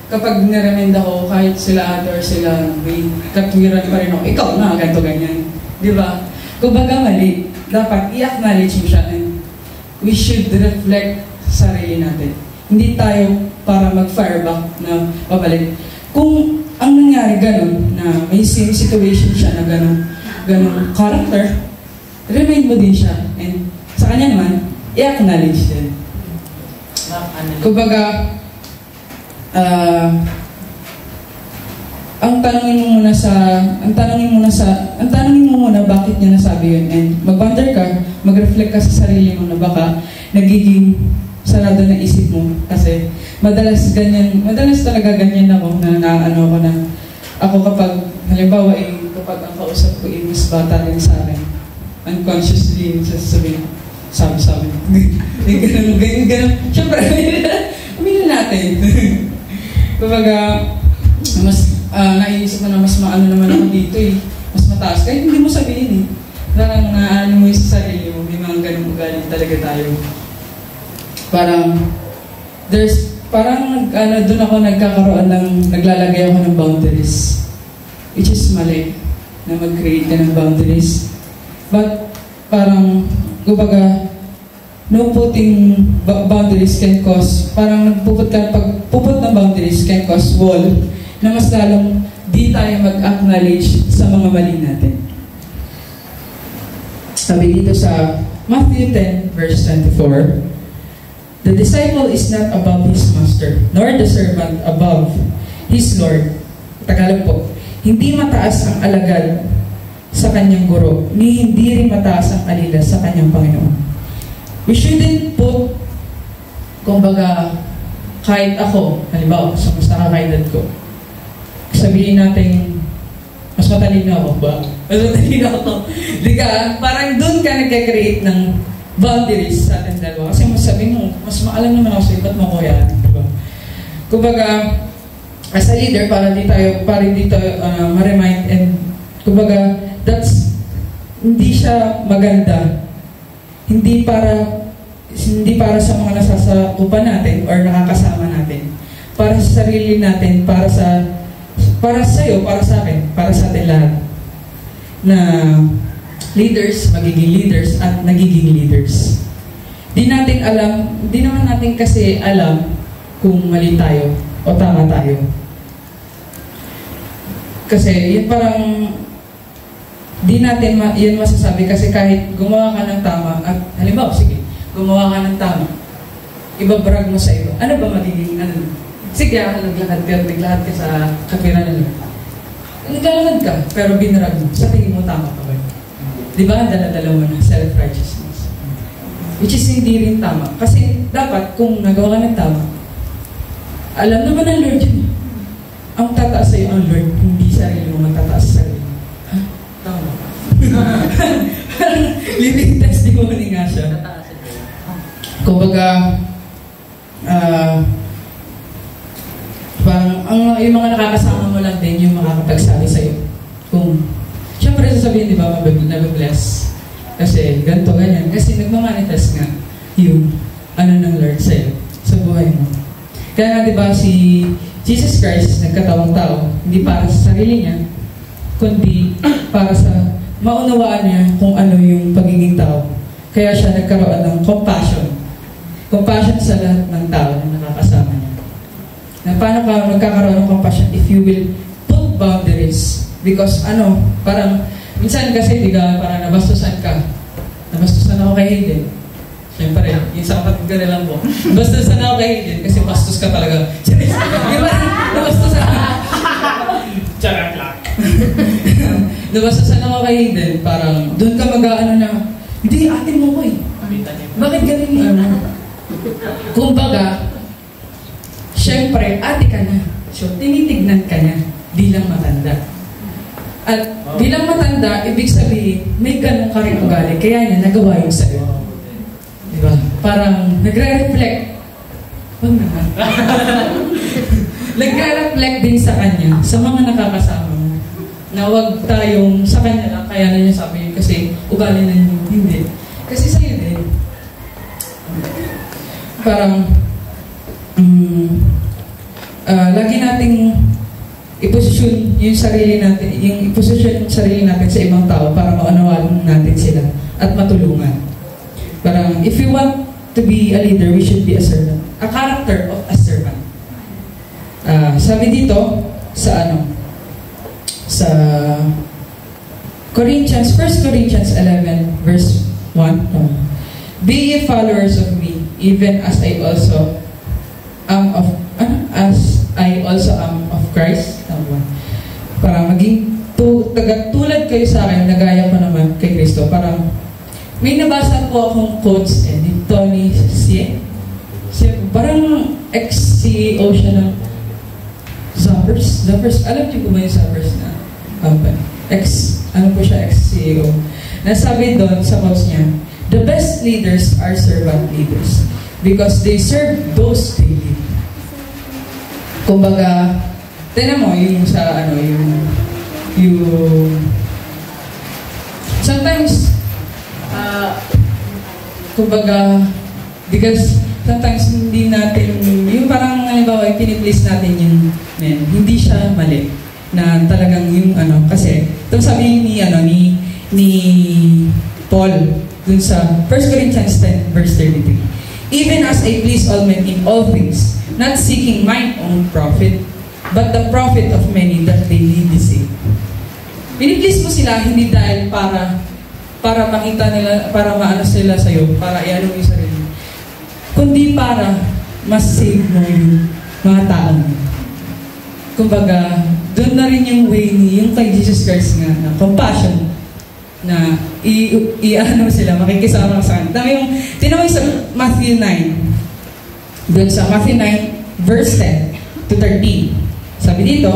kapag niremind ako, kahit sila ate or sila, may katwiran pa rin ako, ikaw na, ganito, ganyan. Di ba? Kumbaga, mali. Dapat i-acknowledge mo siya and we should reflect sa sarili natin. Hindi tayo para mag-fire back na pabalik. Kung ang nangyari ganun, na may same situation siya na ganun character, remind mo din siya. And sa kanya naman, i-acknowledge din. Kumbaga, ang tanongin mo muna bakit niya nasabi yun, and mag-wonder ka, mag-reflect ka sa sarili mo na baka nagiging sarado na isip mo kasi madalas talaga ganyan ako na naano ko na ako kapag halimbawa kapag ang kausap ko mas bata rin sa akin, unconsciously sasabihin sabi ganun syempre aminin natin. Kumbaga mas naiisip ko na mas maano naman ako dito mas mataas kahit hindi mo sabihin parang naano mo sa sarili mo, may mga ganung ugali talaga tayo. Doon ako nagkakaroon naglalagay ako ng boundaries, which is mali na mag-create ka ng boundaries. But parang kumbaga no putting boundaries can cause, parang pagpuput ng boundaries can cause wall na mas lalong di tayo mag-acknowledge sa mga mali natin. Sabi dito sa Matthew 10 verse 24, the disciple is not above his master, nor the servant above his Lord. Tagalog po, hindi mataas ang alagad sa kanyang guro, ni hindi rin mataas ang alila sa kanyang Panginoon. We shouldn't put, kumbaga, kahit ako, halimbawa, sa mas nakakaedad ko, sabihin natin, mas matalino ako ba? Mas matalino ako. Di ka, parang doon ka nagka-create ng boundaries sa ating dalawa. Kasi mas sabi mo, mas maalam naman ako sa'yo, ba't mo ko yan? Diba? Kumbaga, as a leader, para hindi tayo ma-remind, and kumbaga, hindi siya maganda. Hindi para sa mga nasasakupan natin or nakakasama natin. Para sa sarili natin, para sa'yo, para sa akin, para sa atin lahat. Na leaders, magiging leaders at nagiging leaders. Di naman natin kasi alam kung mali tayo o tama tayo. Kasi yun parang di natin yun masasabi kasi kahit gumawa ka ng tama at halimbawa, sige, gumawa ka ng tama, ibabrag mo sa iba. Ano ba magiging, sige, naglakad ka sa kapiran na naglalakad ka, pero binarag mo. Sa tingin mo tama ka ba? Di ba? Dala-dala mo na self-righteousness. Which is hindi rin tama. Kasi dapat, kung nagawa ka ng tama, alam naman ng Lord yun. Ang tataas sa'yo ang Lord, hindi sarili mo magtataas sa sarili. Ha? Tama. Living testimony nga siya. Kumbaga, yung mga nakakasama mo lang din yung makakapagsabi sa'yo. Kung, syempre sasabihin, di ba, nabibless. Kasi, ganito, ganyan. Kasi nagmamanifest nga yung ng Lord sa'yo, sa buhay mo. Kaya nga, di ba, si Jesus Christ, nagkatawang tao, hindi para sa sarili niya, kundi para sa maunawaan niya kung ano yung pagiging tao. Kaya siya nagkaroon ng compassion. Compassion sa lahat ng tao na nakakasama niya. Na paano ka magkakaroon ng compassion if you will put boundaries? Because parang, minsan kasi, parang nabastusan ka. Nabastusan ako kay Hayden. Siyempre, yung sa kapatid ka nilang po. Nabastusan ako kay Hayden kasi bastos ka talaga. Di ba? Nabastusan ako. Charot lang. Nabastusan ako kay Hayden. Parang, doon ka na, hindi, atin mo ko eh. Bakit ganun Kumbaga, siyempre, ate ka na. So, tinitignan ka na bilang matanda. At bilang matanda, ibig sabihin, may ganun ka rin ugali. Kaya niya, nagawa yung sa'yo. Diba? Parang, nagre-reflect. Huwag naman. Nagre-reflect din sa kanya, sa mga nakakasama mo. Na huwag tayong sa kanya lang, kaya na niya sabihin kasi ugali na niyo. Hindi. Kasi sa'yo din. Parang, lagi nating i-position yung sarili natin sa ibang tao para maunawaan natin sila at matulungan. Parang, if you want to be a leader, we should be a servant. A character of a servant. Sabi dito, sa sa 1 Corinthians 11, verse 1, be ye followers of me, even as I also am of Christ. Para maging tulad kayo sa akin, nagaya ko naman kay Kristo. Parang may nabasa po akong quotes ni Tony Hsieh. Parang ex-CEO siya ng Zappers. Alam niyo po ba yung Zappers na company? Ex-CEO. Nasabi doon sa quotes niya, the best leaders are servant leaders because they serve those they lead. Kumbaga, tinan mo yung sa yung sometimes kumbaga, because sometimes hindi natin yung parang halimbawa yung piniplease natin yung hindi siya mali na talagang yung kasi ito sabihin ni Paul dun sa 1 Corinthians 10 verse 33, even as I please all men in all things, not seeking mine own profit, but the profit of many that they may be saved. Piniplease mo sila hindi dahil para para makita nila, para maano sila sa'yo, para iano mo yung sarili. Kundi para mas save mo yung mga tao mo. Kumbaga, doon na rin yung way yung kay Jesus Christ nga, na compassion, na i-ano sila, makikisama sa kanila. Tama yung, tinawag sa Matthew 9. Doon sa Matthew 9, verse 10 to 13. Sabi dito,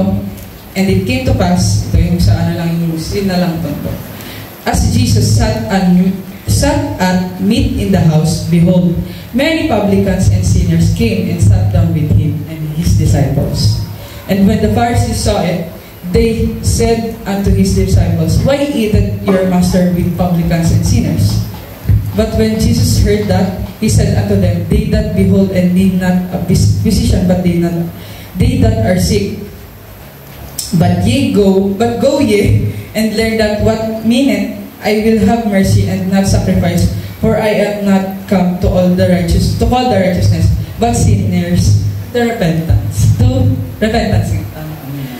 and it came to pass, ito yung sa ano lang, yung sin na lang to. As Jesus sat at meat in the house, behold, many publicans and sinners came and sat down with him and his disciples. And when the Pharisees saw it, they said unto his disciples, why eateth your master with publicans and sinners? But when Jesus heard that, he said unto them, they that behold and need not a physician, but they that are sick. But go ye and learn that what meaneth, I will have mercy and not sacrifice, for I am not come to call the righteousness, but sinners to repentance.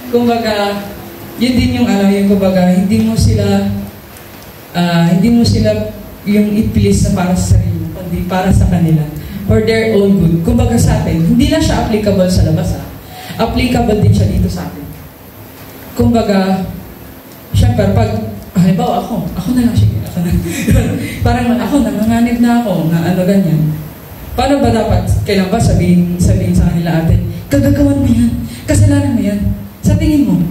Kumbaga, yun din yung kumbaga, hindi mo sila yung i-please na para sa sarili mo, kundi para sa kanila, for their own good. Kumbaga sa atin, hindi lang siya applicable sa labas, applicable din siya dito sa atin. Kumbaga, syempre, pag, halimbawa ako na lang siya, parang ako, nanganganib na ako, na ano ganyan. Paano ba dapat, kailan ba sabihin sa kanila atin, kagagawan mo yan, kasalanan mo yan, sa tingin mo,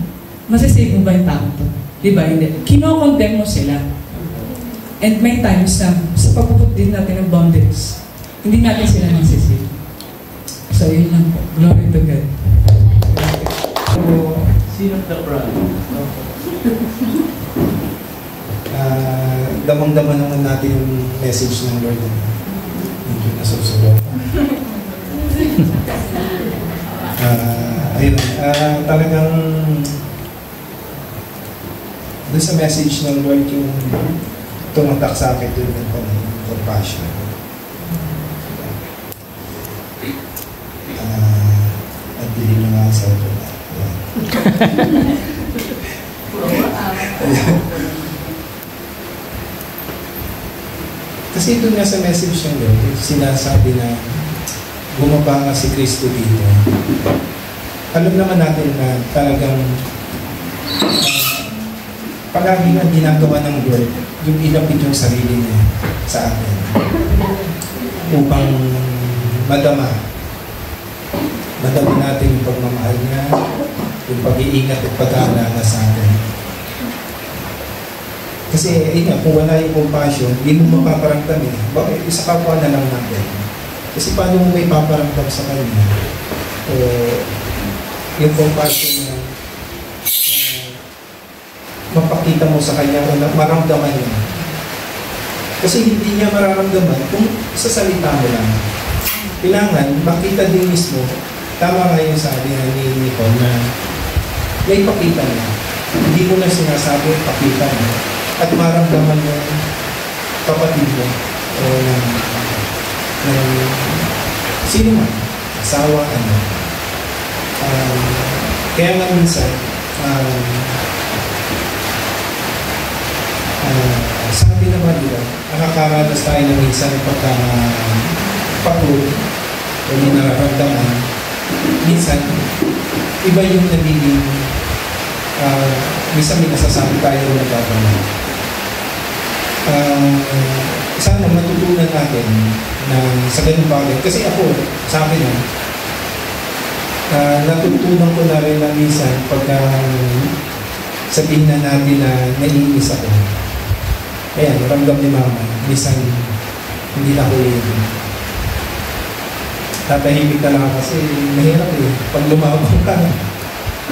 masasave mo ba yung tao to? Diba? Hindi. Kino-condemn mo sila. And may times na, sa pagpuput din natin ng boundaries, hindi natin sila masasave. So, yun lang po. Glory to God. Scene of the crowd. Damang-dama naman natin yung message ng Lord. Hindi na susunod. Ayun. Talagang doon sa message ng Lord yung tumatak sa akin doon ng compassion. At bilhin na nga sa ito. Kasi doon nga sa message ng Lord, sinasabi na bumaba nga si Kristo dito. Alam naman natin na talagang palagi nga ginagawa ng Lord yung ilapit yung sarili niya sa atin upang madama natin yung pagmamahal niya, yung pag-iingat at pag-aalaga sa atin. Kasi, kung wala yung compassion, hindi mo mapaparamdam eh. Bakit? Isa kapwa na lang natin. Kasi paano mo may paparamdam sa kanya? O, yung compassion na mapakita mo sa kanya o maramdaman niya. Kasi hindi niya mararamdaman kung sa salita mo lang. Kailangan, makita din mismo, tama nga yung sabi ni Nicole na may pakita niya. Hindi mo na sinasabi, pakita mo. At maramdaman mo kapatid mo o sino man, asawa, kaya nga minsan, sabi naman nila, nakakaranas tayo na minsan pagka-pagod o yung nararamdaman, minsan, iba yung nagiging, minsan may nasasabi tayo na nagkakaroon. Sana matutunan natin na sa ganung bagay. Kasi ako, sa akin natutunan ko na rin na minsan pagka sabihin na natin na naiinis ako. Ayan, ramdam ni mama. Minsan, hindi na ko yun. Tatahimik na lang kasi mahirap eh. Pag lumabang ka,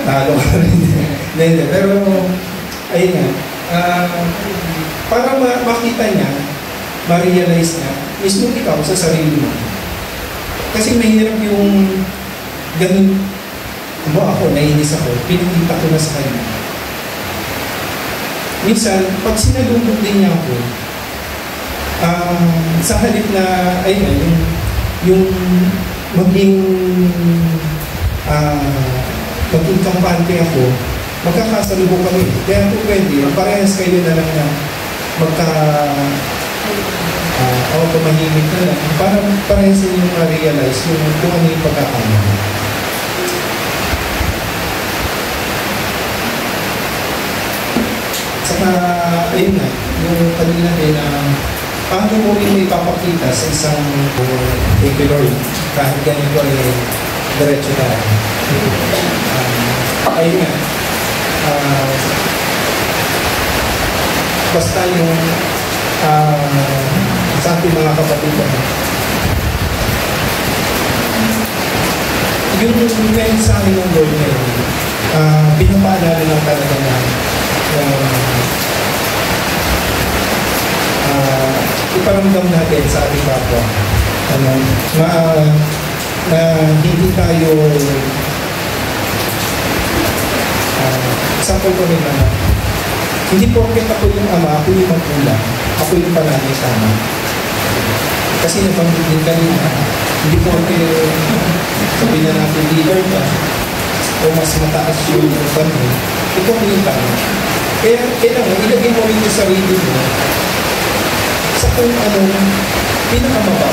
talo ka rin. Pero, ayun nga, para makita niya, ma-realize niya, mismo ikaw sa sarili mo. Kasi mahirap yung ganun, ako, nainis ako, pinakita ko na sa kanya. Minsan, pag sinalubog din niya ako, sa halip na, ayun, yung maging kampante ako, magkakasalubog kami. Kaya po pwede, parehas kayo na lang na magka tumahimik na lang. Parang parehas yung ma-realize yung kung ano yung pagkakamali. Saka, ayun nga, yung kanina din na paano mo rin may papakita sa isang thank you Lord, kahit ganito ay diretso na. Ayun nga, basta yung sa ating mga kapatid, yung mensahe ng Lord ngayon, pinapaalala lang talaga na iparamdam natin sa ating kapwa na hindi tayo sample ko rin naman, hindi porket ako yung ama, ako yung magulang, ako yung palagi sama. Kasi nabanggit din kanina, hindi porket sabihin na natin leader ka o mas mataas yung family, ito yung tama. Kaya kailangan ilagay mo rin yung sarili mo sa kung anong pinakamaba.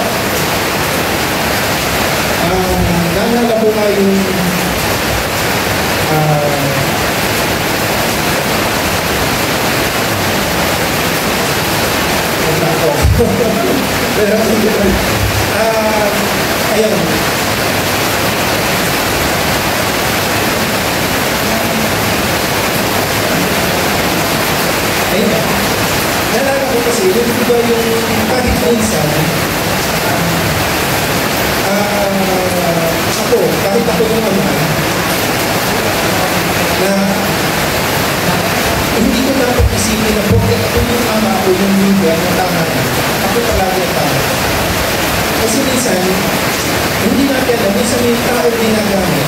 Naalala ko nga yung ayan. Ayun na. Nalala ko kasi, yung iba yung kahit minsan, kahit ako yung ama, na hindi ko dapat isipin na bakit ako yung ama o yung leader na tama na. Ako talaga yung tama. Kasi minsan, hindi natin alam, minsan may tao ginagamit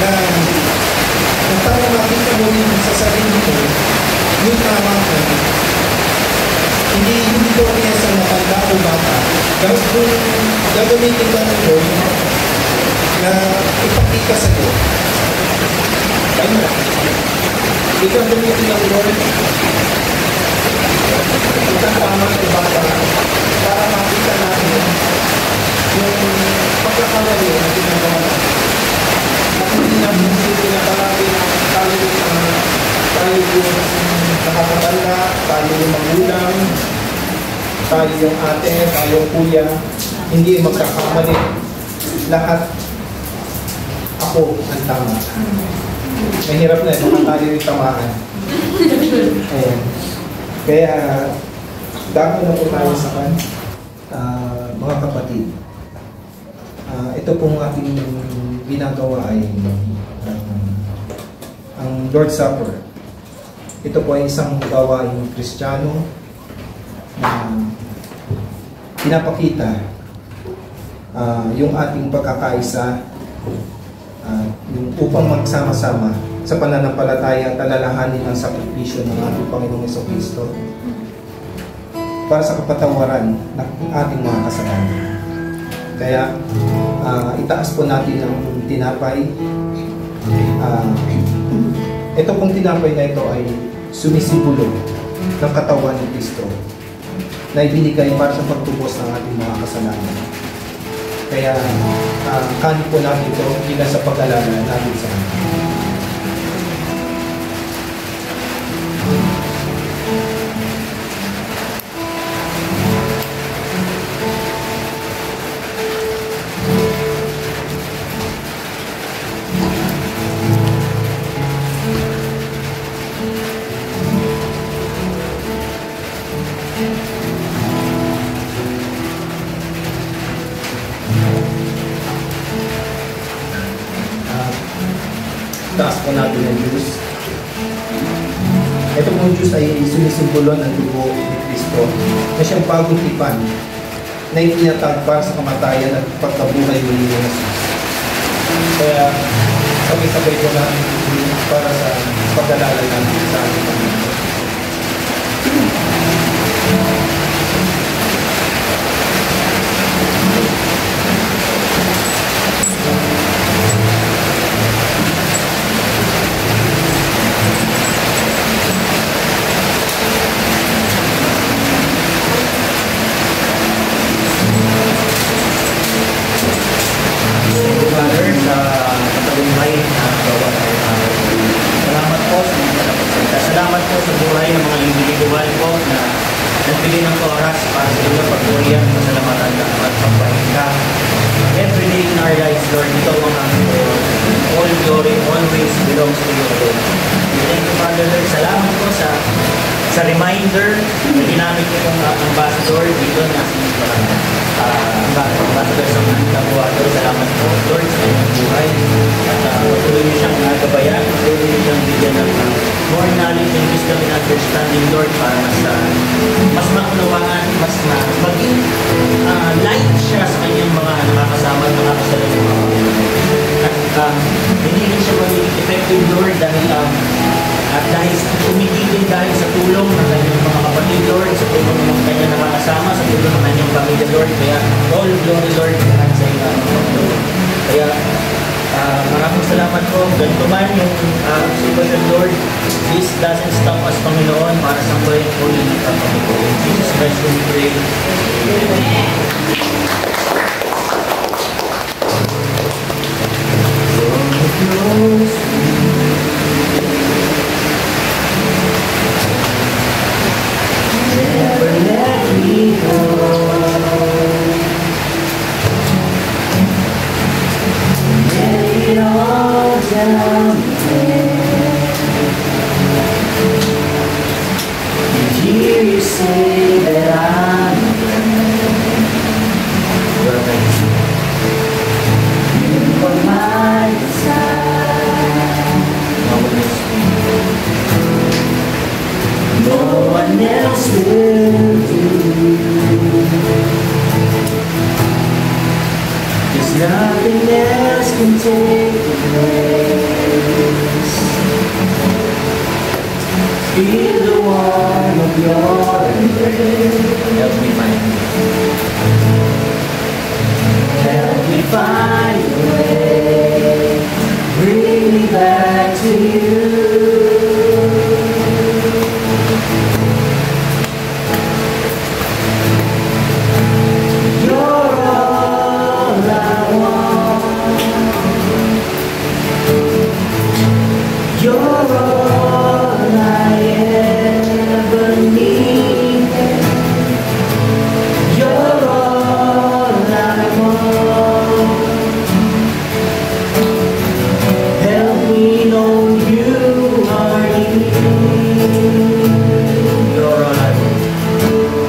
na para makita mo rin sa sarili mo, yung tama ko, hindi ko kaya sa matanda o bata. Dahil kung gagamitin ka ng Lord na ipakita sa Lord, ayun na. Hindi ka gamitin ng Lord itang tama o bata para makita natin yung pagkakamali na ginagawa natin. At hindi natin na tayo yung nakakatanda, tayo yung magulang, tayo yung ate, tayo yung kuya, hindi magkakamali. Lahat ako ang tama. Mahirap na baka tayo yung tamaan. Ayan. Kaya, dami na po tayo sa kan. Mga kapatid, ito pong ating ginagawa ay ang Lord's Supper. Ito po ay isang gawain Kristiyano na pinapakita yung ating pagkakaisa yung upang magsama-sama sa pananampalataya at alalahanin ang sakripisyo ng ating Panginoong Jesucristo para sa kapatawaran ng ating mga kasalanan. Kaya itaas po natin ang tinapay. Ito pong tinapay na ito ay sumisimbolo ng katawan ni Kristo na ibinigay para sa pagtubos ng ating mga kasalanan. Kaya kanin po natin ito bilang sa pag-alala natin sa atin. Taas po natin ang juice. Ito pong juice ay sumisimbolo ng dugo ni Kristo na siyang bagong tipan na itinatag para sa kamatayan at pagkabuhay muli ni Jesus. Kaya sabay-sabay po natin para sa pag-alala natin sa ating Panginoon. our lives, Lord. Ikaw ang aming Lord. All glory always belongs to you, Lord. Thank you, Father Lord. Salamat po sa reminder na ginamit ko ng ambassador dito na si ambassador sa Manila. Salamat po, Lord, sa inyong buhay. At patuloy niyo siyang nagabayan, patuloy niyo siyang bigyan ng more knowledge and wisdom and understanding, Lord, para mas maunawaan, mas maging light siya sa kanyang mga nakakasama at nakakasalunod. At hindi rin siya maging effective, Lord, dahil tumigilin dahil sa tulong ng kanyang mga kapatid, Lord, sa tulong ng kanyang nakakasama, sa tulong ng kanyang pamilya, Lord. Kaya all glory, Lord, sa iyo, Lord. Kaya maraming salamat po. Ganito man yung sitwasyon, Lord. This doesn't stop us, Panginoon, para sa buhay ko ng Panginoon. In Jesus Christ we pray. Amen. Never let me go. Lay it all down there. And hear you say that I'm you are my desire. No one else will do. Cause nothing else can take your place. Feel the warmth of your embrace. Help me find you. Help me find a way. Bring me back to you. You're all I ever need. You're all I want. Help me know you are near. You're all I want.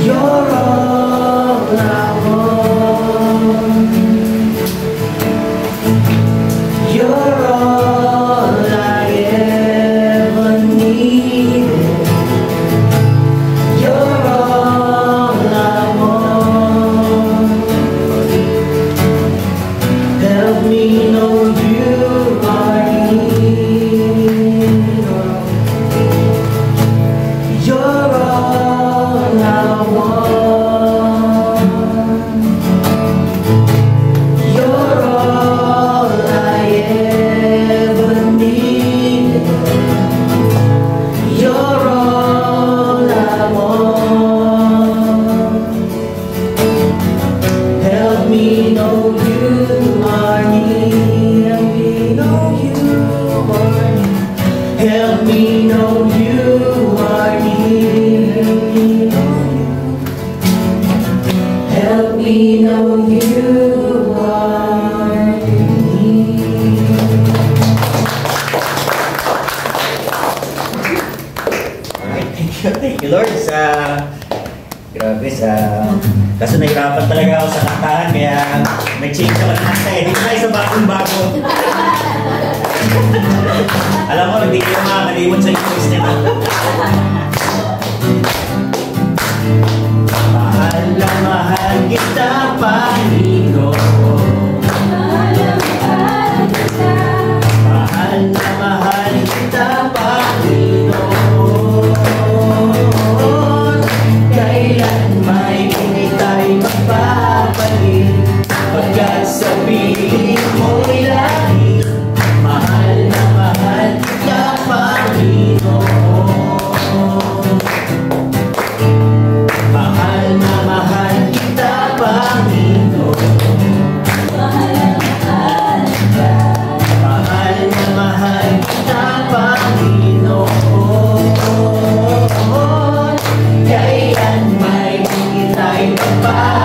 You're all I want. You're all I ever needed. You're all I want. Help me know you are near. You're all I want. You're all I ever needed. You're all I want. Help me know you are near. Help me know you are near. Help me know you are near. Alright, thank you Lord grabe kaso nahirapan talaga ako sa kantahan kaya nag-change ako ng kanta eh. Dito tayo sa bagong-bago. Alam mo, hindi ko makakalimot sa lyrics nila. Mahal na mahal kita, Panginoon. Mahal na mahal kita, Panginoon. Kailan may hindi tayo magpapalit, pagkat sabihin mo'y lagi. Mahal na mahal kita, Panginoon. Mahal na mahal kita, Panginoon. Mahal na mahal kita, Panginoon. Kailan may hindi tayo magpapalit,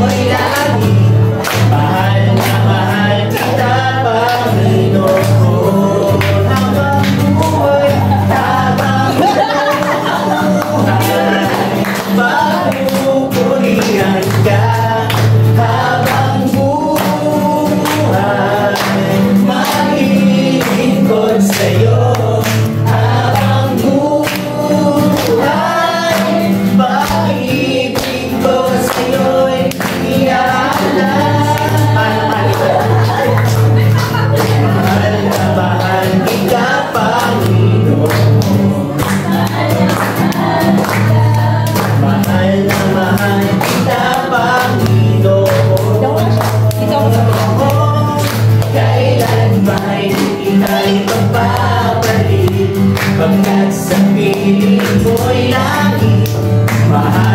mo'y lagi. Mahal na mahal kita, Panginoon. Habang buhay, habang buhay, papupurihan ka. Habang buhay, maglilingkod sa'yo. Habang buhay, pag-ibig ko sa'yo'y iaalay. Mahal na mahal kita, Panginoon. Mahal na mahal kita, Panginoon. Kailan ba'y ika'y magbabalik? Pagkat sa piling mo'y lagi mahal.